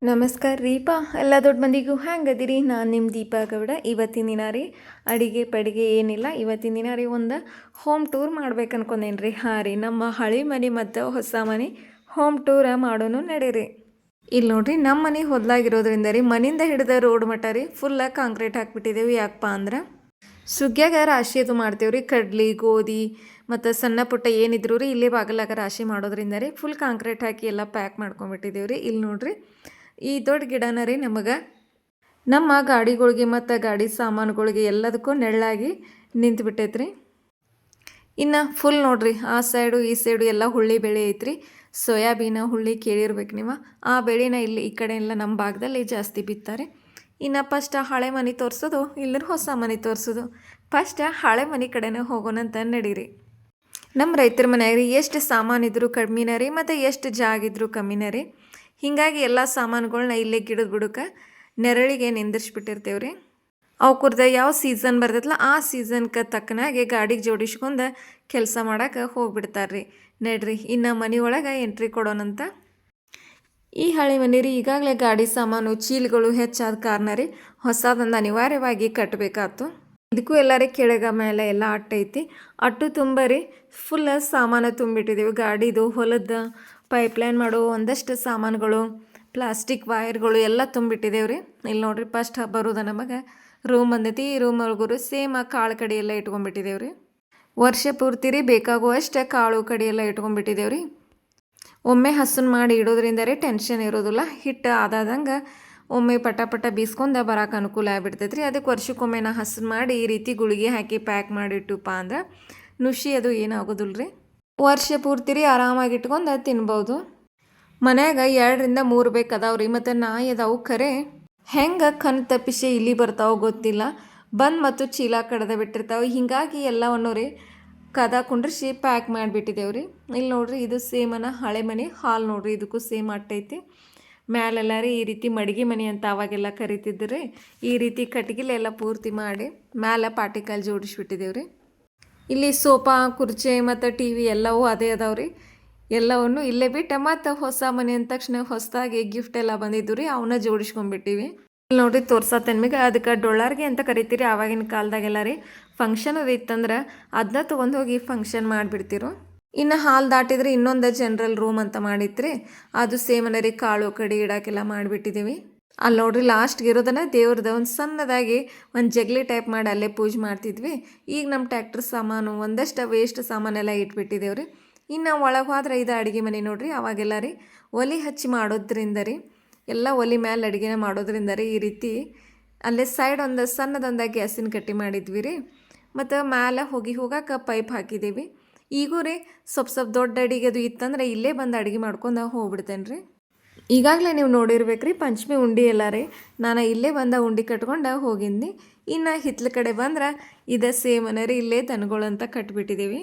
ನಮಸ್ಕಾರ ರೀಪಾ ಎಲ್ಲ ದೊಡ್ಡ ಮಂದಿಗೂ ಹ್ಯಾಂಗದಿರಿ. ನಾನು ನಿಮ್ಮ ದೀಪಾ ಗೌಡ. ಇವತ್ತಿನ ದಿನ ರೀ ಅಡಿಗೆ ಪಡಿಗೆ ಏನಿಲ್ಲ. ಇವತ್ತಿನ ದಿನ ರೀ ಒಂದು ಹೋಮ್ ಟೂರ್ ಮಾಡ್ಬೇಕು ಅನ್ಕೊಂಡೇನಿ ರೀ. ಹಾಂ ರೀ, ನಮ್ಮ ಹಳೆ ಮನೆ ಮತ್ತು ಹೊಸ ಮನೆ ಹೋಮ್ ಟೂರ ಮಾಡೋನು ನಡೀರಿ. ಇಲ್ಲಿ ನೋಡ್ರಿ, ನಮ್ಮ ಮನೆ ಹೊದ್ಲಾಗಿರೋದ್ರಿಂದ ರೀ ಮನೆಯಿಂದ ಹಿಡಿದ ರೋಡ್ ಮಟ್ಟ ರೀ ಫುಲ್ಲ ಕಾಂಕ್ರೀಟ್ ಹಾಕ್ಬಿಟ್ಟಿದ್ದೇವೆ. ಯಾಕಪ್ಪ ಅಂದ್ರೆ ಸುಗ್ಗ್ಯಾಗ ರಾಶಿ ಅದು ಮಾಡ್ತೇವೆ ರೀ. ಕಡ್ಲಿ ಗೋಧಿ ಮತ್ತು ಸಣ್ಣ ಪುಟ್ಟ ಏನಿದ್ರು ರೀ ಇಲ್ಲೇ ಬಾಗಲಾಗ ರಾಶಿ ಮಾಡೋದ್ರಿಂದ ರೀ ಫುಲ್ ಕಾಂಕ್ರೀಟ್ ಹಾಕಿ ಎಲ್ಲ ಪ್ಯಾಕ್ ಮಾಡ್ಕೊಂಬಿಟ್ಟಿದ್ದೇವೆ ರೀ. ಇಲ್ಲಿ ನೋಡ್ರಿ, ಈ ದೊಡ್ಡ ಗಿಡನ ರೀ ನಮಗೆ ನಮ್ಮ ಗಾಡಿಗಳಿಗೆ ಮತ್ತು ಗಾಡಿ ಸಾಮಾನುಗಳಿಗೆ ಎಲ್ಲದಕ್ಕೂ ನೆರಳಾಗಿ ನಿಂತು ಬಿಟ್ಟೈತ್ರಿ. ಇನ್ನು ಫುಲ್ ನೋಡ್ರಿ, ಆ ಸೈಡು ಈ ಸೈಡು ಎಲ್ಲ ಹುಳ್ಳಿ ಬೆಳೆ ಐತ್ರಿ. ಸೋಯಾಬೀನ ಹುಳ್ಳಿ ಕೇಳಿರ್ಬೇಕು ನೀವು. ಆ ಬೆಳೆನ ಇಲ್ಲಿ ಈ ಕಡೆ ಎಲ್ಲ ನಮ್ಮ ಭಾಗದಲ್ಲಿ ಜಾಸ್ತಿ ಬಿತ್ತಾರೆ. ಇನ್ನು ಫಸ್ಟ್ ಹಳೆ ಮನೆ ತೋರಿಸೋದು, ಇಲ್ಲರ ಹೊಸ ಮನೆ ತೋರಿಸೋದು. ಫಸ್ಟ್ ಹಳೆ ಮನೆ ಕಡೆನೇ ಹೋಗೋಣಂತ ನಡೀರಿ. ನಮ್ಮ ರೈತರ ಮನ್ಯಾಗ ರೀ ಎಷ್ಟು ಸಾಮಾನಿದ್ರು ಕಮ್ಮಿನ ರೀ ಮತ್ತು ಎಷ್ಟು ಜಾಗಿದ್ರು ಕಮ್ಮಿನ ರೀ. ಹೀಗಾಗಿ ಎಲ್ಲ ಸಾಮಾನುಗಳ್ನ ಇಲ್ಲೇ ಗಿಡದ ಬುಡಕ್ಕೆ ನೆರಳಿಗೆ ನಿಂದಿರ್ಸ್ಬಿಟ್ಟಿರ್ತೇವೆ ರೀ. ಅವ್ಕುರ್ದ ಯಾವ ಸೀಸನ್ ಬರ್ತೈತಲ್ಲ ಆ ಸೀಸನ್ಗೆ ತಕ್ಕನಾಗೆ ಗಾಡಿಗೆ ಜೋಡಿಸ್ಕೊಂಡು ಕೆಲಸ ಮಾಡೋಕೆ ಹೋಗ್ಬಿಡ್ತಾರೆ ರೀ. ನಡ್ರಿ, ಇನ್ನು ಮನೆ ಒಳಗೆ ಎಂಟ್ರಿ ಕೊಡೋಣಂತ. ಈ ಹಳೆ ಮನೆ ರೀ ಈಗಾಗಲೇ ಗಾಡಿ ಸಾಮಾನು ಚೀಲಗಳು ಹೆಚ್ಚಾದ ಕಾರಣ ರೀ ಹೊಸದೊಂದು ಅನಿವಾರ್ಯವಾಗಿ ಕಟ್ಟಬೇಕಾಯ್ತು. ಇದಕ್ಕೂ ಎಲ್ಲರೂ ಕೆಳಗ ಮೇಲೆ ಎಲ್ಲ ಅಟ್ಟೈತಿ. ಅಟ್ಟು ತುಂಬ ರೀ ಫುಲ್ ಸಾಮಾನು ತುಂಬಿಟ್ಟಿದ್ದೀವಿ. ಗಾಡಿದು ಹೊಲದ ಪೈಪ್ಲೈನ್ ಮಾಡೋ ಒಂದಷ್ಟು ಸಾಮಾನುಗಳು, ಪ್ಲಾಸ್ಟಿಕ್ ವೈರ್ಗಳು ಎಲ್ಲ ತುಂಬಿಟ್ಟಿದ್ದೇವೆ ರೀ. ಇಲ್ಲಿ ನೋಡ್ರಿ, ಫಸ್ಟ್ ಬರೋದು ನಮಗೆ ರೂಮ್ ಬಂದೈತಿ. ಈ ರೂಮ್ ಒಳಗರು ಸೇಮ್ ಕಾಳು ಕಡಿ ಎಲ್ಲ ಇಟ್ಕೊಂಡ್ಬಿಟ್ಟಿದ್ದೇವೆ ರೀ. ವರ್ಷ ಪೂರ್ತಿ ರೀ ಬೇಕಾಗುವಷ್ಟು ಕಾಳು ಕಡಿ ಎಲ್ಲ ಇಟ್ಕೊಂಡ್ಬಿಟ್ಟಿದ್ದೇವೆ ರೀ. ಒಮ್ಮೆ ಹಸನ್ ಮಾಡಿ ಇಡೋದ್ರಿಂದ ರೀ ಟೆನ್ಷನ್ ಇರೋದಿಲ್ಲ. ಹಿಟ್ಟು ಆದಾದಂಗೆ ಒಮ್ಮೆ ಪಟ ಬೀಸ್ಕೊಂಡು ಬರೋಕೆ ಅನುಕೂಲ ಆಗಿಬಿಡ್ತೈತೆ ರೀ. ಅದಕ್ಕೆ ವರ್ಷಕ್ಕೊಮ್ಮೆ ನಾ ಹಸನ್ ಮಾಡಿ ಈ ರೀತಿ ಗುಳಿಗೆ ಹಾಕಿ ಪ್ಯಾಕ್ ಮಾಡಿಟ್ಟುಪ್ಪ ಅಂದ್ರೆ ನುಷಿ ಅದು ಏನಾಗೋದಿಲ್ಲ ರೀ. ವರ್ಷ ಪೂರ್ತಿ ರೀ ಆರಾಮಾಗಿ ಇಟ್ಕೊಂಡು ತಿನ್ಬೋದು. ಮನ್ಯಾಗ 2ರಿಂದ 3 ಬೇಕು ಅದಾವೆ ರೀ. ಮತ್ತು ನಾಯಿ ಅದಾವು. ಖರೆ ಹೆಂಗೆ ಕಣ್ ತಪ್ಪಿಸಿ ಇಲ್ಲಿ ಬರ್ತಾವೆ ಗೊತ್ತಿಲ್ಲ. ಬಂದು ಮತ್ತು ಚೀಲ ಕಡ್ದು ಬಿಟ್ಟಿರ್ತಾವೆ. ಹೀಗಾಗಿ ಎಲ್ಲವನ್ನು ರೀ ಕದ ಕುಂಡ್ರಿಸಿ ಪ್ಯಾಕ್ ಮಾಡಿಬಿಟ್ಟಿದ್ದೇವೆ ರೀ. ಇಲ್ಲಿ ನೋಡ್ರಿ, ಇದು ಸೇಮನ ಹಳೆ ಮನೆ ಹಾಲ್ ನೋಡ್ರಿ. ಇದಕ್ಕೂ ಸೇಮ್ ಅಟ್ಟೈತಿ. ಮ್ಯಾಲೆಲ್ಲ ರೀ ಈ ರೀತಿ ಮಡಿಗೆ ಮನೆ ಅಂತ ಅವಾಗೆಲ್ಲ ಕರಿತಿದ್ರಿ. ಈ ರೀತಿ ಕಟ್ಗಿಲೆಲ್ಲ ಪೂರ್ತಿ ಮಾಡಿ ಮ್ಯಾಲೆ ಪಾಟಿಕಾಲು ಜೋಡಿಸ್ಬಿಟ್ಟಿದ್ದೇವೆ ರೀ. ಇಲ್ಲಿ ಸೋಫಾ ಕುರ್ಚಿ ಮತ್ತು ಟಿ ವಿ ಎಲ್ಲವೂ ಅದೇ ಅದಾವೆ ರೀ. ಎಲ್ಲವನ್ನು ಇಲ್ಲೇ ಬಿಟ್ಟು ಮತ್ತು ಹೊಸ ಮನೆ ಅಂದ ತಕ್ಷಣ ಹೊಸದಾಗಿ ಗಿಫ್ಟ್ ಎಲ್ಲ ಬಂದಿದ್ದು ರೀ, ಅವನ್ನ ಜೋಡಿಸ್ಕೊಂಡ್ಬಿಟ್ಟಿವಿ. ಇಲ್ಲಿ ನೋಡ್ರಿ, ತೋರ್ಸತ್ತನ್ಮಿಗೆ ಅದಕ್ಕೆ ಡೊಳ್ಳಾರ್ಗೆ ಅಂತ ಕರಿತೀರಿ. ಆವಾಗಿನ ಕಾಲದಾಗೆಲ್ಲ ರೀ ಫಂಕ್ಷನ್ ಅದು ಇತ್ತಂದ್ರೆ ಅದನ್ನ ತೊಗೊಂಡು ಹೋಗಿ ಫಂಕ್ಷನ್ ಮಾಡಿಬಿಡ್ತಿರು. ಇನ್ನು ಹಾಲು ದಾಟಿದ್ರೆ ಇನ್ನೊಂದು ಜನರಲ್ ರೂಮ್ ಅಂತ ಮಾಡಿತ್ರಿ. ಅದು ಸೇಮನ ರೀ ಕಾಳು ಕಡಿ ಇಡೋಕ್ಕೆಲ್ಲ ಮಾಡಿಬಿಟ್ಟಿದ್ದೀವಿ. ಅಲ್ಲಿ ನೋಡ್ರಿ, ಲಾಸ್ಟ್ಗೆ ಇರೋದನ್ನ ದೇವ್ರದ್ದು ಒಂದು ಸಣ್ಣದಾಗಿ ಒಂದು ಜಗ್ಲಿ ಟೈಪ್ ಮಾಡಿ ಅಲ್ಲೇ ಪೂಜೆ ಮಾಡ್ತಿದ್ವಿ. ಈಗ ನಮ್ಮ ಟ್ಯಾಕ್ಟ್ರ್ ಸಾಮಾನು ಒಂದಷ್ಟು ವೇಸ್ಟ್ ಸಾಮಾನೆಲ್ಲ ಇಟ್ಬಿಟ್ಟಿದ್ದೇವೆ ರೀ. ಇನ್ನು ಒಳಗೆ ಹೋದ್ರೆ ಇದು ಅಡುಗೆ ಮನೆ ನೋಡ್ರಿ. ಅವಾಗೆಲ್ಲ ರೀ ಒಲೆ ಹಚ್ಚಿ ಮಾಡೋದ್ರಿಂದ ರೀ ಎಲ್ಲ ಒಲೆ ಮೇಲೆ ಅಡುಗೆನ ಮಾಡೋದ್ರಿಂದ ರೀ ಈ ರೀತಿ ಅಲ್ಲೇ ಸೈಡ್ ಒಂದು ಸಣ್ಣದೊಂದು ಗ್ಯಾಸಿನ ಕಟ್ಟಿ ಮಾಡಿದ್ವಿ ರೀ. ಮತ್ತು ಮೇಲೆ ಹೋಗಕ್ಕೆ ಪೈಪ್ ಹಾಕಿದ್ದೀವಿ. ಈಗೂ ರೀ ಸ್ವಲ್ಪ ದೊಡ್ಡ ಅಡಿಗೆ ಅದು ಇತ್ತಂದ್ರೆ ಇಲ್ಲೇ ಬಂದು ಅಡುಗೆ ಮಾಡ್ಕೊಂಡು ಹೋಗ್ಬಿಡ್ತೇನೆ ರೀ. ಈಗಾಗಲೇ ನೀವು ನೋಡಿರ್ಬೇಕು ರೀ ಪಂಚಮಿ ಉಂಡೆ ಎಲ್ಲ ರೀ. ನಾನು ಇಲ್ಲೇ ಬಂದ ಉಂಡೆ ಕಟ್ಕೊಂಡು ಹೋಗಿದ್ನಿ. ಇನ್ನು ಹಿತ್ಲ ಕಡೆ ಬಂದ್ರೆ ಇದು ಸೇಮನ ರೀ, ಇಲ್ಲೇ ದನಗಳಂತ ಕಟ್ಬಿಟ್ಟಿದ್ದೀವಿ.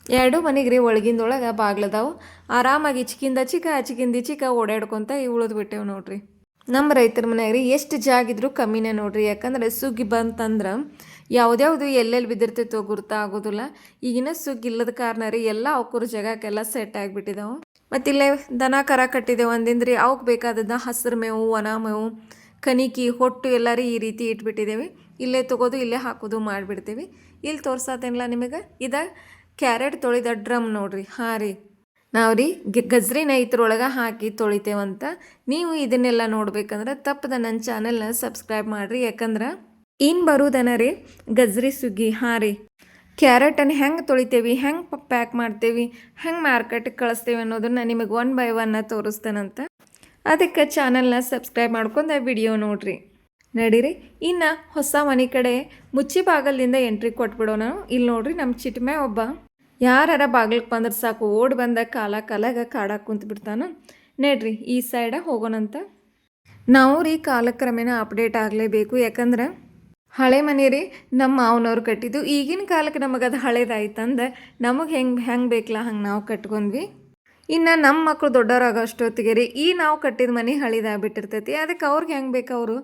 2 ಮನೆಗೆ ರೀ ಒಳಗಿಂದೊಳಗೆ ಬಾಗ್ಲದಾವು. ಆರಾಮಾಗಿ ಚಿಕ್ಕಿಂದ ಚಿಕ್ಕ ಓಡಾಡ್ಕೊತ ಉಳಿದು ಬಿಟ್ಟೇವು ನೋಡ್ರಿ. ನಮ್ಮ ರೈತರ ಮನ್ಯಾಗ ರೀ ಎಷ್ಟು ಜಾಗಿದ್ರು ಕಮ್ಮಿನೇ ನೋಡ್ರಿ. ಯಾಕಂದ್ರೆ ಸುಗ್ಗಿ ಬಂತಂದ್ರೆ ಯಾವ್ದ್ಯಾವುದು ಎಲ್ಲೆಲ್ಲಿ ಬಿದ್ದಿರ್ತೈತೋ ಗುರ್ತಾಗೋದಿಲ್ಲ. ಈಗಿನ ಸುಗ್ಗಿ ಇಲ್ಲದ ಕಾರಣ ರೀ ಎಲ್ಲ ಅವಕ್ಕೂರು ಜಾಗಕ್ಕೆಲ್ಲ ಸೆಟ್ ಆಗಿಬಿಟ್ಟಿದ್ದಾವೆ. ಮತ್ತು ಇಲ್ಲೇ ದನ ಕರ ಕಟ್ಟಿದ್ದೇವೆ ಅಂದಿಂದ್ರಿ ಅವಕ್ಕೆ ಬೇಕಾದದ್ದು ಹಸಿರು ಮೇವು, ಒಣ ಮೇವು, ಕಣಿಕಿ, ಹೊಟ್ಟು ಎಲ್ಲ ರೀ ಈ ರೀತಿ ಇಟ್ಬಿಟ್ಟಿದ್ದೇವೆ. ಇಲ್ಲೇ ತೊಗೋದು ಇಲ್ಲೇ ಹಾಕೋದು ಮಾಡಿಬಿಡ್ತೀವಿ. ಇಲ್ಲಿ ತೋರ್ಸತ್ತೇನಿಲ್ಲ ನಿಮಗೆ, ಇದು ಕ್ಯಾರೆಟ್ ತೊಳಿದ ಡ್ರಮ್ ನೋಡ್ರಿ. ಹಾಂ ರೀ, ನಾವು ರೀ ಗಜ್ರಿನ ಇದ್ರೊಳಗೆ ಹಾಕಿ ತೊಳಿತೇವಂತ. ನೀವು ಇದನ್ನೆಲ್ಲ ನೋಡ್ಬೇಕಂದ್ರೆ ತಪ್ಪದ ನನ್ನ ಚಾನೆಲ್ನ ಸಬ್ಸ್ಕ್ರೈಬ್ ಮಾಡಿರಿ. ಯಾಕಂದ್ರೆ ಇನ್ನು ಬರೋದನ ರೀ ಗಜ್ರಿ ಸುಗ್ಗಿ. ಹಾಂ ರೀ, ಕ್ಯಾರೆಟನ್ನು ಹೆಂಗೆ ತೊಳಿತೇವೆ, ಹೆಂಗೆ ಪ್ಯಾಕ್ ಮಾಡ್ತೇವೆ, ಹೆಂಗೆ ಮಾರ್ಕೆಟಿಗೆ ಕಳಿಸ್ತೇವೆ ಅನ್ನೋದನ್ನು ನಿಮಗೆ 1 by 1 ತೋರಿಸ್ತೇನಂತ. ಅದಕ್ಕೆ ಚಾನಲ್ನ ಸಬ್ಸ್ಕ್ರೈಬ್ ಮಾಡ್ಕೊಂಡು ವಿಡಿಯೋ ನೋಡ್ರಿ. ನಡೀರಿ, ಇನ್ನು ಹೊಸ ಮನೆ ಕಡೆ ಮುಚ್ಚಿ ಬಾಗಲಿಂದ ಎಂಟ್ರಿ ಕೊಟ್ಬಿಡೋಣ. ಇಲ್ಲಿ ನೋಡ್ರಿ, ನಮ್ಮ ಚಿಟ್ಮೆ ಒಬ್ಬ ಯಾರ ಬಾಗಿಲಿಗೆ ಬಂದ್ರೆ ಸಾಕು ಓಡಿ ಬಂದ ಕಾಲಾಗ ಕಾಡಕ್ಕೆ ಕುಂತ್ಬಿಡ್ತಾನೆ. ನಡ್ರಿ, ಈ ಸೈಡ ಹೋಗೋಣಂತ. ನಾವು ರೀ ಕಾಲಕ್ರಮೇಣ ಅಪ್ಡೇಟ್ ಆಗಲೇಬೇಕು. ಯಾಕಂದ್ರೆ ಹಳೆ ಮನೆ ರೀ ನಮ್ಮ ಮಾವನವ್ರು ಕಟ್ಟಿದ್ದು. ಈಗಿನ ಕಾಲಕ್ಕೆ ನಮಗೆ ಅದು ಹಳೇದಾಯ್ತಂದ್ರೆ ನಮಗೆ ಹೆಂಗೆ ಬೇಕಲ್ಲ ಹಂಗೆ ನಾವು ಕಟ್ಕೊಂಡ್ವಿ. ಇನ್ನು ನಮ್ಮ ಮಕ್ಕಳು ದೊಡ್ಡವರಾಗೋ ಅಷ್ಟೊತ್ತಿಗೆ ರೀ ಈ ನಾವು ಕಟ್ಟಿದ ಮನೆ ಹಳಿದಾಗ್ಬಿಟ್ಟಿರ್ತೈತಿ. ಅದಕ್ಕೆ ಅವ್ರಿಗೆ ಹೆಂಗೆ ಬೇಕು ಅವರು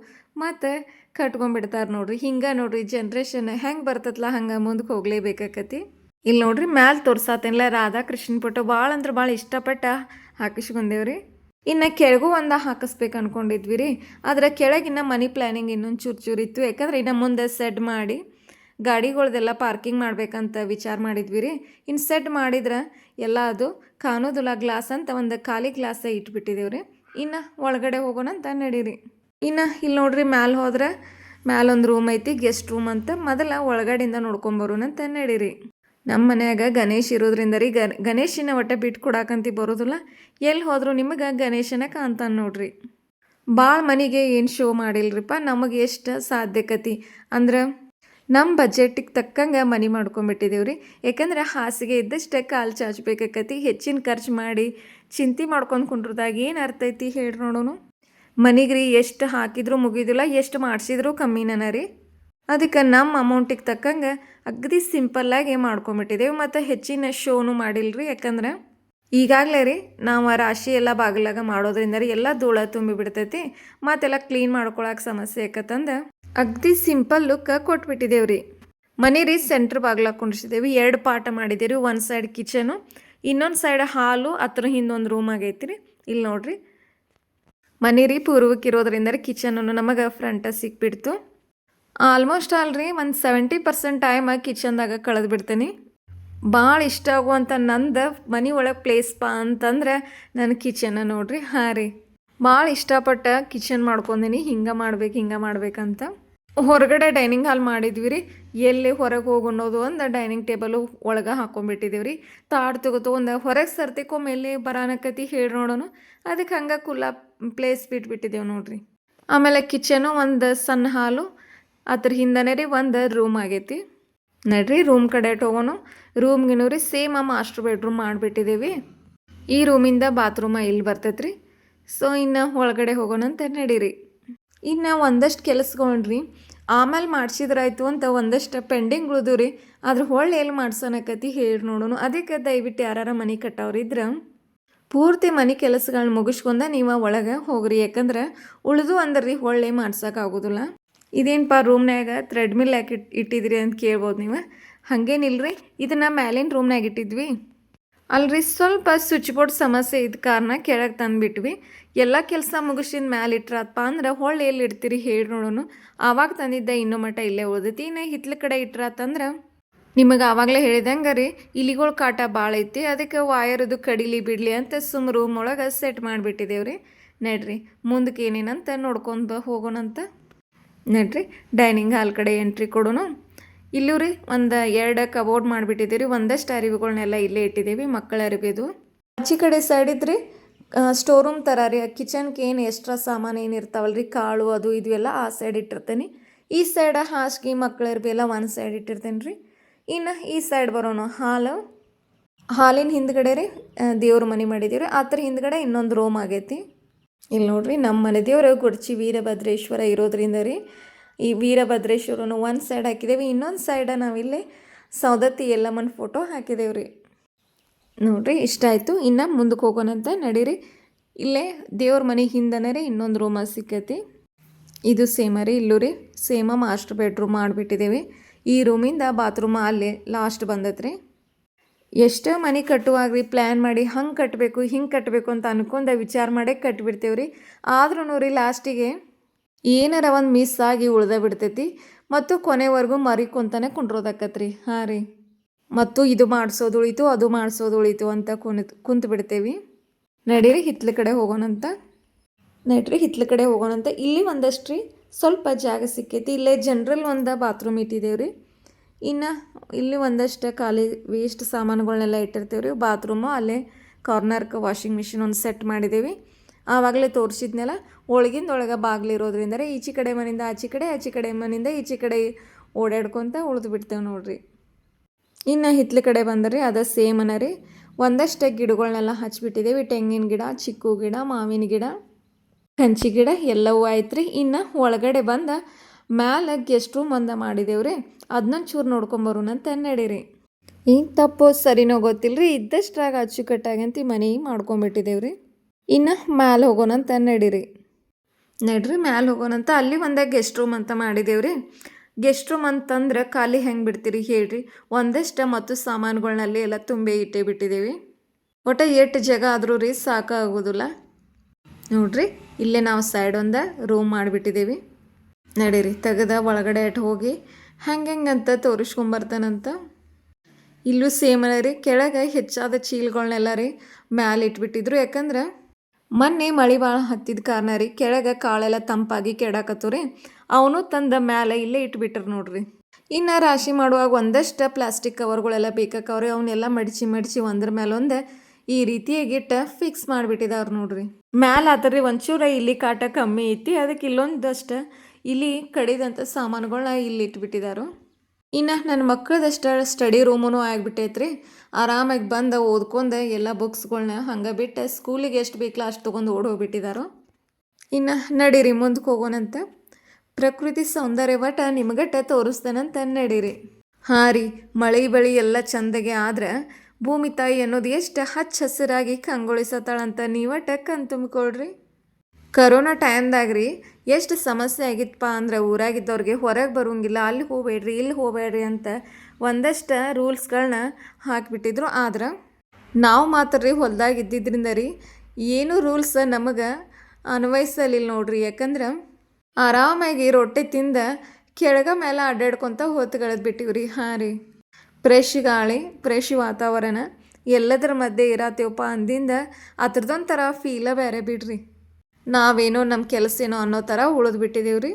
ಮತ್ತು ಕಟ್ಕೊಂಡ್ಬಿಡ್ತಾರೆ ನೋಡ್ರಿ. ಹಿಂಗೆ ನೋಡ್ರಿ ಜನ್ರೇಷನ್ ಹೆಂಗೆ ಬರ್ತೈತಲ್ಲ ಹಂಗೆ ಮುಂದಕ್ಕೆ ಹೋಗ್ಲೇಬೇಕಾಕತಿ. ಇಲ್ಲಿ ನೋಡ್ರಿ ಮ್ಯಾಲೆ ತೋರ್ಸಾತೇನಿಲ್ಲ ರಾಧಾಕೃಷ್ಣ ಫೋಟೋ ಭಾಳ ಅಂದ್ರೆ ಭಾಳ ಇಷ್ಟಪಟ್ಟು ಹಾಕಿಸ್ಕೊಂಡೇವ್ರಿ. ಇನ್ನು ಕೆಳಗೂ ಒಂದು ಹಾಕಿಸ್ಬೇಕು ಅಂದ್ಕೊಂಡಿದ್ವಿ ರೀ. ಆದರೆ ಕೆಳಗಿನ್ನ ಮನಿ ಪ್ಲ್ಯಾನಿಂಗ್ ಇನ್ನೊಂದು ಚೂರು ಇತ್ತು. ಯಾಕಂದ್ರೆ ಇನ್ನು ಮುಂದೆ ಸೆಡ್ ಮಾಡಿ ಗಾಡಿಗಳ್ದೆಲ್ಲ ಪಾರ್ಕಿಂಗ್ ಮಾಡ್ಬೇಕಂತ ವಿಚಾರ ಮಾಡಿದ್ವಿ ರೀ. ಇನ್ನು ಸೆಡ್ ಮಾಡಿದ್ರೆ ಎಲ್ಲ ಅದು ಕಾಣೋದಿಲ್ಲ ಗ್ಲಾಸ್ ಅಂತ ಒಂದು ಖಾಲಿ ಗ್ಲಾಸ ಇಟ್ಬಿಟ್ಟಿದ್ದೇವೆ ರೀ. ಇನ್ನು ಒಳಗಡೆ ಹೋಗೋಣ ಅಂತ ನಡೀರಿ. ಇನ್ನು ಇಲ್ಲಿ ನೋಡ್ರಿ ಮ್ಯಾಲೆ ಹೋದ್ರೆ ಮ್ಯಾಲೊಂದು ರೂಮ್ ಐತಿ, ಗೆಸ್ಟ್ ರೂಮ್ ಅಂತ. ಮೊದಲ ಒಳಗಡೆಯಿಂದ ನೋಡ್ಕೊಂಬರೋಣ ಅಂತ ನಡೀರಿ. ನಮ್ಮ ಮನ್ಯಾಗ ಗಣೇಶ್ ಇರೋದ್ರಿಂದ ರೀ ಗಣೇಶನ ಒಟ್ಟೆ ಬಿಟ್ಟು ಕೊಡಾಕಂತ ಬರೋದಿಲ್ಲ. ಎಲ್ಲಿ ಹೋದ್ರು ನಿಮಗೆ ಗಣೇಶನ ಕಾಣ್ತಾನೆ ನೋಡ್ರಿ. ಭಾಳ ಮನೆಗೆ ಏನು ಶೋ ಮಾಡಿಲ್ರಿಪ್ಪ. ನಮಗೆ ಎಷ್ಟು ಸಾಧ್ಯಕತಿ ಅಂದ್ರೆ ನಮ್ಮ ಬಜೆಟಿಗೆ ತಕ್ಕಂಗೆ ಮನೆ ಮಾಡ್ಕೊಂಬಿಟ್ಟಿದ್ದೇವೆ ರೀ. ಯಾಕಂದ್ರೆ ಹಾಸಿಗೆ ಇದ್ದಷ್ಟೇ ಕಾಲು ಚಾಚಬೇಕಾಕತಿ. ಹೆಚ್ಚಿನ ಖರ್ಚು ಮಾಡಿ ಚಿಂತೆ ಮಾಡ್ಕೊಂಡು ಕುಂಡ್ರದಾಗ ಏನು ಅರ್ಥ ಐತಿ ಹೇಳಿ ನೋಡೋಣ. ಮನೆಗೆ ರೀ ಎಷ್ಟು ಹಾಕಿದ್ರೂ ಮುಗಿಯೋದಿಲ್ಲ, ಎಷ್ಟು ಮಾಡಿಸಿದ್ರೂ ಕಮ್ಮಿನ ರೀ. ಅದಕ್ಕೆ ನಮ್ಮ ಅಮೌಂಟಿಗೆ ತಕ್ಕಂಗೆ ಅಗದಿ ಸಿಂಪಲ್ಲಾಗಿ ಮಾಡ್ಕೊಂಬಿಟ್ಟಿದ್ದೇವೆ. ಮತ್ತು ಹೆಚ್ಚಿನ ಶೋನು ಮಾಡಿಲ್ರಿ. ಯಾಕಂದ್ರೆ ಈಗಾಗಲೇ ರೀ ನಾವು ರಾಶಿ ಎಲ್ಲ ಬಾಗಿಲಾಗ ಮಾಡೋದ್ರಿಂದ ರೀ ಎಲ್ಲ ಧೂಳ ತುಂಬಿ ಬಿಡ್ತೈತಿ. ಮತ್ತೆಲ್ಲ ಕ್ಲೀನ್ ಮಾಡ್ಕೊಳಕ್ಕೆ ಸಮಸ್ಯೆ ಆಕತ್ತಂದು ಅಗದಿ ಸಿಂಪಲ್ ಲುಕ್ ಕೊಟ್ಬಿಟ್ಟಿದ್ದೇವೆ ರೀ. ಮನೆ ರೀ ಸೆಂಟ್ರ್ ಬಾಗಿಲಾಗ ಕುಂಡಿಸಿದ್ದೇವೆ. 2 ಪಾರ್ಟ ಮಾಡಿದ್ದೇವೆ ರೀ. ಒಂದು ಸೈಡ್ ಕಿಚನು, ಇನ್ನೊಂದು ಸೈಡ್ ಹಾಲು, ಹತ್ರ ಹಿಂದೊಂದು ರೂಮ್ ಆಗೈತಿ ರೀ. ಇಲ್ಲಿ ನೋಡ್ರಿ ಮನೆ ರೀ ಪೂರ್ವಕ್ಕೆ ಇರೋದ್ರಿಂದ ರೀ ಕಿಚನನ್ನು ನಮಗೆ ಫ್ರಂಟ ಸಿಕ್ಬಿಡ್ತು. ಆಲ್ಮೋಸ್ಟ್ ಅಲ್ರಿ ಒಂದು 70% ಟೈಮ್ ಕಿಚನ್ದಾಗ ಕಳೆದು ಬಿಡ್ತೀನಿ. ಭಾಳ ಇಷ್ಟ ಆಗುವಂಥ ನಂದು ಮನೆ ಒಳಗೆ ಪ್ಲೇಸ್ಪ ಅಂತಂದ್ರೆ ನನ್ನ ಕಿಚನ ನೋಡ್ರಿ. ಹಾಂ ರೀ, ಭಾಳ ಇಷ್ಟಪಟ್ಟು ಕಿಚನ್ ಮಾಡ್ಕೊಂಡೀನಿ. ಹಿಂಗೆ ಮಾಡ್ಬೇಕಂತ. ಹೊರಗಡೆ ಡೈನಿಂಗ್ ಹಾಲ್ ಮಾಡಿದ್ವಿ ರೀ. ಎಲ್ಲಿ ಹೊರಗೆ ಹೋಗಿ ಅನ್ನೋದು ಒಂದು ಡೈನಿಂಗ್ ಟೇಬಲು ಒಳಗೆ ಹಾಕೊಂಡ್ಬಿಟ್ಟಿದ್ದೀವಿ ರೀ. ತಾಡು ತೊಗೊಂಡು ಹೊರಗೆ ಸರ್ತಿಕೊಮ್ಮೆ ಎಲ್ಲಿ ಬರಾನಕತಿ ಹೇಳಿ ನೋಡೋಣ. ಅದಕ್ಕೆ ಹಂಗೆ ಕುಲ್ಲ ಪ್ಲೇಸ್ ಬಿಟ್ಬಿಟ್ಟಿದ್ದೇವೆ ನೋಡ್ರಿ. ಆಮೇಲೆ ಕಿಚನು, ಒಂದು ಸಣ್ಣ ಹಾಲು, ಅದ್ರ ಹಿಂದನೇ ರೀ ಒಂದು ರೂಮ್ ಆಗೈತಿ. ನಡ್ರಿ ರೂಮ್ ಕಡೆ ಹೋಗೋಣ. ರೂಮ್ಗಿನೂ ರೀ ಸೇಮ್ ಮಾಸ್ಟರ್ ಬೆಡ್ರೂಮ್ ಮಾಡಿಬಿಟ್ಟಿದ್ದೀವಿ. ಈ ರೂಮಿಂದ ಬಾತ್ರೂಮ ಇಲ್ಲಿ ಬರ್ತೈತೆ ರೀ. ಸೊ ಇನ್ನು ಒಳಗಡೆ ಹೋಗೋಣ ಅಂತ ನಡೀರಿ. ಇನ್ನು ಒಂದಷ್ಟು ಕೆಲಸಗಳ್ರಿ ಆಮೇಲೆ ಮಾಡಿಸಿದ್ರಾಯ್ತು ಅಂತ ಒಂದಷ್ಟು ಪೆಂಡಿಂಗ್ ಉಳಿದು ರೀ. ಆದ್ರೆ ಹೊಳ್ಳಿ ಎಲ್ಲಿ ಮಾಡ್ಸೋಣಕತಿ ಹೇಳಿ ನೋಡೋಣ. ಅದಕ್ಕೆ ದಯವಿಟ್ಟು ಯಾರು ಮನೆ ಕಟ್ಟೋರಿದ್ರೆ ಪೂರ್ತಿ ಮನೆ ಕೆಲಸಗಳನ್ನ ಮುಗಿಸ್ಕೊಂಡ ನೀವು ಒಳಗೆ ಹೋಗ್ರಿ. ಯಾಕಂದ್ರೆ ಉಳಿದು ಅಂದ್ರೆ ರೀ ಹೊಳ್ಳಿ ಮಾಡ್ಸೋಕ್ಕಾಗೋದಿಲ್ಲ. ಇದೇನಪ್ಪ ರೂಮ್ನಾಗ ಥ್ರೆಡ್ಮಿಲ್ ಯಾಕೆ ಇಟ್ಟಿದ್ರಿ ಅಂತ ಕೇಳ್ಬೋದು ನೀವು. ಹಾಗೇನಿಲ್ರಿ, ಇದನ್ನು ಮ್ಯಾಲಿನ ರೂಮ್ನಾಗ ಇಟ್ಟಿದ್ವಿ ಅಲ್ರಿ. ಸ್ವಲ್ಪ ಸ್ವಿಚ್ ಬೋರ್ಡ್ ಸಮಸ್ಯೆ ಇದ್ದ ಕಾರಣ ಕೆಳಗೆ ತಂದುಬಿಟ್ವಿ. ಎಲ್ಲ ಕೆಲಸ ಮುಗಿಸಿದ ಮ್ಯಾಲೆ ಇಟ್ರಪ್ಪ ಅಂದ್ರೆ ಹೊಳ್ಳಿ ಎಲ್ಲಿ ಇಡ್ತೀರಿ ಹೇಳಿ ನೋಡೋಣ. ಆವಾಗ ತಂದಿದ್ದ ಇನ್ನೂ ಮಟ್ಟ ಇಲ್ಲೇ ಉಳ್ದೈತಿ. ಇನ್ನು ಹಿತ್ಲ ಕಡೆ ಇಟ್ರಾತಂದ್ರೆ ನಿಮಗೆ ಆವಾಗಲೇ ಹೇಳಿದಂಗೆ ರೀ ಇಲಿಗಳ ಕಾಟ ಭಾಳ ಐತಿ. ಅದಕ್ಕೆ ವಾಯರದು ಕಡಿಲಿ ಬಿಡಲಿ ಅಂತ ಸುಮ್ಮ ರೂಮ್ ಒಳಗೆ ಸೆಟ್ ಮಾಡಿಬಿಟ್ಟಿದ್ದೇವೆ ರೀ. ನಡ್ರಿ ಮುಂದಕ್ಕೆ ಏನೇನಂತ ನೋಡ್ಕೊಂಡು ಹೋಗೋಣಂತ. ನಡ್ರಿ ಡೈನಿಂಗ್ ಹಾಲ್ ಕಡೆ ಎಂಟ್ರಿ ಕೊಡೋಣ. ಇಲ್ಲೂ ರೀ ಒಂದು 2 ಕಬೋರ್ಡ್ ಮಾಡಿಬಿಟ್ಟಿದ್ದೀವಿ ರೀ. ಒಂದಷ್ಟು ಅರಿವುಗಳನ್ನೆಲ್ಲ ಇಲ್ಲೇ ಇಟ್ಟಿದ್ದೀವಿ, ಮಕ್ಕಳ ಅರಿವಿದು. ಆಚೆ ಕಡೆ ಸೈಡ್ ಇದ್ರಿ ಸ್ಟೋರ್ ರೂಮ್ ಥರ ರೀ. ಕಿಚನ್ಗೆ ಏನು ಎಕ್ಸ್ಟ್ರಾ ಸಾಮಾನು ಏನು ಇರ್ತಾವಲ್ರಿ, ಕಾಳು ಅದು ಇದು ಎಲ್ಲ ಆ ಸೈಡ್ ಇಟ್ಟಿರ್ತೇನೆ. ಈ ಸೈಡ್ ಹಾಸಿಗೆ ಮಕ್ಕಳ ಅರಿವಿ ಎಲ್ಲ ಒಂದು ಸೈಡ್ ಇಟ್ಟಿರ್ತೇನೆ ರೀ. ಇನ್ನು ಈ ಸೈಡ್ ಬರೋಣ ಹಾಲಿನ ಹಿಂದ್ಗಡೆ ರೀ ದೇವ್ರ ಮನೆ ಮಾಡಿದ್ದೀವಿ ರೀ. ಆ ಥರ ಹಿಂದ್ಗಡೆ ಇನ್ನೊಂದು ರೂಮ್ ಆಗೈತಿ. ಇಲ್ಲಿ ನೋಡ್ರಿ ನಮ್ಮ ಮನೆ ದೇವರು ಗುಡ್ಚಿ ವೀರಭದ್ರೇಶ್ವರ ಇರೋದ್ರಿಂದ ರೀ ಈ ವೀರಭದ್ರೇಶ್ವರನ ಒಂದು ಸೈಡ್ ಹಾಕಿದ್ದೇವೆ. ಇನ್ನೊಂದು ಸೈಡ ನಾವಿಲ್ಲಿ ಸೌದತ್ತಿ ಎಲ್ಲಮ್ಮನ ಫೋಟೋ ಹಾಕಿದ್ದೇವೆ ರೀ. ನೋಡಿರಿ ಇಷ್ಟ ಆಯಿತು. ಇನ್ನು ಮುಂದಕ್ಕೆ ಹೋಗೋಣಂತ ನಡೀರಿ. ಇಲ್ಲೇ ದೇವ್ರ ಮನೆ ಹಿಂದನೇ ರೀ ಇನ್ನೊಂದು ರೂಮ ಸಿಕ್ಕೈತಿ. ಇದು ಸೇಮ ರೀ. ಇಲ್ಲೂ ರೀ ಸೇಮ ಮಾಸ್ಟರ್ ಬೆಡ್ರೂಮ್ ಮಾಡಿಬಿಟ್ಟಿದ್ದೇವೆ. ಈ ರೂಮಿಂದ ಬಾತ್ರೂಮ ಅಲ್ಲೇ ಲಾಸ್ಟ್ ಬಂದೈತೆ ರೀ. ಎಷ್ಟೋ ಮನೆ ಕಟ್ಟುವಾಗ್ರಿ ಪ್ಲ್ಯಾನ್ ಮಾಡಿ ಹಂಗೆ ಕಟ್ಟಬೇಕು ಹಿಂಗೆ ಕಟ್ಟಬೇಕು ಅಂತ ಅನ್ಕೊಂಡು ವಿಚಾರ ಮಾಡೇ ಕಟ್ಟಿಬಿಡ್ತೇವೆ ರೀ. ಆದ್ರೂ ರೀ ಲಾಸ್ಟಿಗೆ ಏನಾರ ಒಂದು ಮಿಸ್ ಆಗಿ ಉಳ್ದ ಬಿಡ್ತೈತಿ. ಮತ್ತು ಕೊನೆವರೆಗೂ ಮರಿಕೊಂತಾನೆ ಕುಂಡ್ರೋದಾಕತ್ರಿ. ಹಾಂ ರೀ, ಮತ್ತು ಇದು ಮಾಡಿಸೋದು ಉಳಿತು ಅದು ಮಾಡಿಸೋದು ಉಳಿತು ಅಂತ ಕುಂತು ಬಿಡ್ತೇವೆ. ನಡೀರಿ ಹಿತ್ಲ ಕಡೆ ಹೋಗೋಣಂತ. ಇಲ್ಲಿ ಒಂದಷ್ಟು ರೀ ಸ್ವಲ್ಪ ಜಾಗ ಸಿಕ್ಕೈತಿ. ಇಲ್ಲೇ ಜನರಲ್ ಒಂದು ಬಾತ್ರೂಮ್ ಇಟ್ಟಿದ್ದೇವೆ ರೀ. ಇನ್ನು ಇಲ್ಲಿ ಒಂದಷ್ಟು ಖಾಲಿ ವೇಸ್ಟ್ ಸಾಮಾನುಗಳನ್ನೆಲ್ಲ ಇಟ್ಟಿರ್ತೇವೆ ರೀ. ಬಾತ್ರೂಮು ಅಲ್ಲೇ ಕಾರ್ನರ್ಗೆ ವಾಷಿಂಗ್ ಮಿಷಿನ್ ಒಂದು ಸೆಟ್ ಮಾಡಿದ್ದೇವೆ. ಆವಾಗಲೇ ತೋರಿಸಿದ್ನೆಲ್ಲ ಒಳಗೆ ಬಾಗಿಲಿರೋದ್ರಿಂದ ರೀ ಈಚೆ ಕಡೆ ಮನೆಯಿಂದ ಆಚೆ ಕಡೆ ಮನೆಯಿಂದ ಈಚೆ ಕಡೆ ಓಡಾಡ್ಕೊತ ಉಳಿದು ಬಿಡ್ತೇವೆ ನೋಡ್ರಿ. ಇನ್ನು ಹಿತ್ಲ ಕಡೆ ಬಂದ್ರಿ ಅದ ಸೇಮನ ರೀ. ಒಂದಷ್ಟೇ ಗಿಡಗಳನ್ನೆಲ್ಲ ಹಚ್ಬಿಟ್ಟಿದ್ದೇವೆ. ತೆಂಗಿನ ಗಿಡ, ಚಿಕ್ಕು ಗಿಡ, ಮಾವಿನ ಗಿಡ, ಕಂಚಿ ಗಿಡ ಎಲ್ಲವೂ ಆಯ್ತು ರೀ. ಇನ್ನು ಒಳಗಡೆ ಬಂದ ಮ್ಯಾಲೆ ಗೆಸ್ಟ್ ರೂಮ್ ಒಂದು ಮಾಡಿದೇವ್ರಿ. ಅದನ್ನ ಚೂರು ನೋಡ್ಕೊಂಬರೋಣ ಅಂತ ನಡೀರಿ. ಈಗ ತಪ್ಪು ಸರಿನೋ ಗೊತ್ತಿಲ್ಲ ರೀ, ಇದ್ದಷ್ಟ್ರಾಗ ಅಚ್ಚುಕಟ್ಟಾಗಂತ ಮನೆ ಮಾಡ್ಕೊಂಬಿಟ್ಟಿದ್ದೇವ್ರಿ. ಇನ್ನು ಮ್ಯಾಲೆ ಹೋಗೋಣಂತ ನಡೀರಿ ಮ್ಯಾಲೆ ಹೋಗೋಣಂತ. ಅಲ್ಲಿ ಒಂದು ಗೆಸ್ಟ್ ರೂಮ್ ಅಂತ ಮಾಡಿದೇವ್ರಿ. ಗೆಸ್ಟ್ ರೂಮ್ ಅಂತಂದ್ರೆ ಖಾಲಿ ಹೆಂಗೆ ಬಿಡ್ತೀರಿ ಹೇಳ್ರಿ. ಒಂದಷ್ಟು ಮತ್ತು ಸಾಮಾನುಗಳನ್ನಲ್ಲಿ ಎಲ್ಲ ತುಂಬಿ ಇಟ್ಟೇ ಬಿಟ್ಟಿದ್ದೇವೆ. ಒಟ್ಟು ಎಷ್ಟು ಜಾಗ ಆದರೂ ರೀ ಸಾಕಾಗೋದಿಲ್ಲ. ನೋಡ್ರಿ ಇಲ್ಲೇ ನಾವು ಸೈಡ್ ಒಂದು ರೂಮ್ ಮಾಡಿಬಿಟ್ಟಿದ್ದೀವಿ. ನಡೀರಿ ತೆಗೆದ ಒಳಗಡೆ ಅಟ್ ಹೋಗಿ ಹೆಂಗಂತ ತೋರಿಸ್ಕೊಂಬರ್ತಾನಂತ. ಇಲ್ಲೂ ಸೇಮ್ ಅಲ್ಲ ರೀ, ಕೆಳಗೆ ಹೆಚ್ಚಾದ ಚೀಲಗಳನ್ನೆಲ್ಲ ರೀ ಮ್ಯಾಲೆ ಇಟ್ಬಿಟ್ಟಿದ್ರು. ಯಾಕಂದ್ರೆ ಮೊನ್ನೆ ಮಳೆ ಭಾಳ ಹತ್ತಿದ ಕಾರಣ ರೀ ಕೆಳಗೆ ಕಾಳೆಲ್ಲ ತಂಪಾಗಿ ಕೆಡಾಕತ್ತು ರೀ. ಅವನು ತಂದ ಮ್ಯಾಲೆ ಇಲ್ಲೇ ಇಟ್ಬಿಟ್ರು ನೋಡ್ರಿ. ಇನ್ನು ರಾಶಿ ಮಾಡುವಾಗ ಒಂದಷ್ಟು ಪ್ಲಾಸ್ಟಿಕ್ ಕವರ್ಗಳೆಲ್ಲ ಬೇಕಾಕವ್ರಿ, ಅವನ್ನೆಲ್ಲ ಮಡಿಚಿ ಒಂದ್ರ ಮೇಲೆ ಒಂದು ಈ ರೀತಿಯಾಗಿಟ್ಟು ಫಿಕ್ಸ್ ಮಾಡಿಬಿಟ್ಟಿದವ್ರು ನೋಡ್ರಿ. ಮ್ಯಾಲೆ ಆತರಿ ಒಂಚೂರ ಇಲ್ಲಿ ಕಾಟ ಕಮ್ಮಿ ಐತಿ, ಅದಕ್ಕೆ ಇಲ್ಲೊಂದಷ್ಟು ಇಲ್ಲಿ ಕಡಿದಂಥ ಸಾಮಾನುಗಳನ್ನ ಇಲ್ಲಿ ಇಟ್ಬಿಟ್ಟಿದ್ದಾರೆ. ಇನ್ನು ನನ್ನ ಮಕ್ಕಳದಷ್ಟು ಸ್ಟಡಿ ರೂಮೂ ಆಗಿಬಿಟ್ಟೈತ್ರಿ. ಆರಾಮಾಗಿ ಬಂದು ಓದ್ಕೊಂಡು ಎಲ್ಲ ಬುಕ್ಸ್ಗಳ್ನ ಹಂಗೆ ಬಿಟ್ಟು ಸ್ಕೂಲಿಗೆ ಎಷ್ಟು ಬೇಕಲ್ಲ ಅಷ್ಟು ತೊಗೊಂಡು ಹೋಗ್ಬಿಟ್ಟಿದ್ದಾರೋ. ಇನ್ನು ನಡೀರಿ ಮುಂದಕ್ಕೆ ಹೋಗೋಣಂತ. ಪ್ರಕೃತಿ ಸೌಂದರ್ಯ ಒಟ್ಟ ನಿಮಗಟ್ಟ ತೋರಿಸ್ತಾನಂತ ನಡೀರಿ. ಹಾಂ ರೀ, ಮಳೆ ಬಳಿ ಎಲ್ಲ ಚಂದಗೆ ಆದ್ರೆ ಭೂಮಿ ತಾಯಿ ಅನ್ನೋದು ಎಷ್ಟು ಹಚ್ಚ ಹಸಿರಾಗಿ ಕಂಗೊಳಿಸತ್ತಾಳಂತ ನೀವಟ್ಟ ಕಣ್ ತುಂಬಿಕೊಳ್ರಿ. ಕರೋನಾ ಟೈಮ್ದಾಗ ರೀ ಎಷ್ಟು ಸಮಸ್ಯೆ ಆಗಿತ್ತಪ್ಪ ಅಂದ್ರೆ ಊರಾಗಿದ್ದವ್ರಿಗೆ ಹೊರಗೆ ಬರೋಂಗಿಲ್ಲ, ಅಲ್ಲಿ ಹೋಗಬೇಡ್ರಿ ಇಲ್ಲಿ ಹೋಗಬೇಡ್ರಿ ಅಂತ ಒಂದಷ್ಟು ರೂಲ್ಸ್ಗಳನ್ನ ಹಾಕಿಬಿಟ್ಟಿದ್ರು. ಆದ್ರೆ ನಾವು ಮಾತ್ರ ರೀ ಹೊಲ್ದಾಗ ಇದ್ದಿದ್ದರಿಂದ ರೀ ಏನೂ ರೂಲ್ಸ್ ನಮಗೆ ಅನ್ವಯಿಸಲಿಲ್ಲ ನೋಡ್ರಿ. ಯಾಕಂದ್ರೆ ಆರಾಮಾಗಿ ರೊಟ್ಟಿ ತಿಂದ ಕೆಳಗ ಮೇಲೆ ಅಡ್ಡಾಡ್ಕೊತ ಹೊತ್ತುಗಳದ್ದು ಬಿಟ್ಟಿವ್ರಿ. ಹಾಂ ರೀ, ಫ್ರೆಶ್ ಗಾಳಿ ಫ್ರೆಶ್ ವಾತಾವರಣ ಎಲ್ಲದರ ಮಧ್ಯೆ ಇರತ್ತೀವಪ್ಪ ಅಂದಿಂದ ಅದ್ರದ್ದೊಂಥರ ಫೀಲ ಬೇರೆ ಬಿಡ್ರಿ. ನಾವೇನೋ ನಮ್ಮ ಕೆಲಸ ಏನೋ ಅನ್ನೋ ಥರ ಉಳಿದು ಬಿಟ್ಟಿದ್ದೀವ್ರಿ.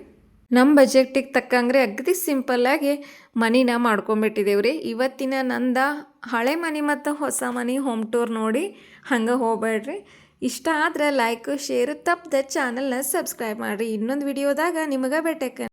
ನಮ್ಮ ಬಜೆಟಿಗೆ ತಕ್ಕಂಗ್ರೆ ಅಗದಿ ಸಿಂಪಲ್ಲಾಗಿ ಮನಿನ ಮಾಡ್ಕೊಂಬಿಟ್ಟಿದ್ದೇವ್ರಿ. ಇವತ್ತಿನ ನಂದ ಹಳೆ ಮನೆ ಮತ್ತು ಹೊಸ ಮನೆ ಹೋಮ್ ಟೂರ್ ನೋಡಿ ಹಂಗೆ ಹೋಗ್ಬೇಡ್ರಿ. ಇಷ್ಟ ಆದರೆ ಲೈಕ್ ಶೇರ್ ತಪ್ಪದೆ ಚಾನಲ್ನ ಸಬ್ಸ್ಕ್ರೈಬ್ ಮಾಡಿರಿ. ಇನ್ನೊಂದು ವಿಡಿಯೋದಾಗ ನಿಮಗೆ ಭೇಟಕ್ಕೆ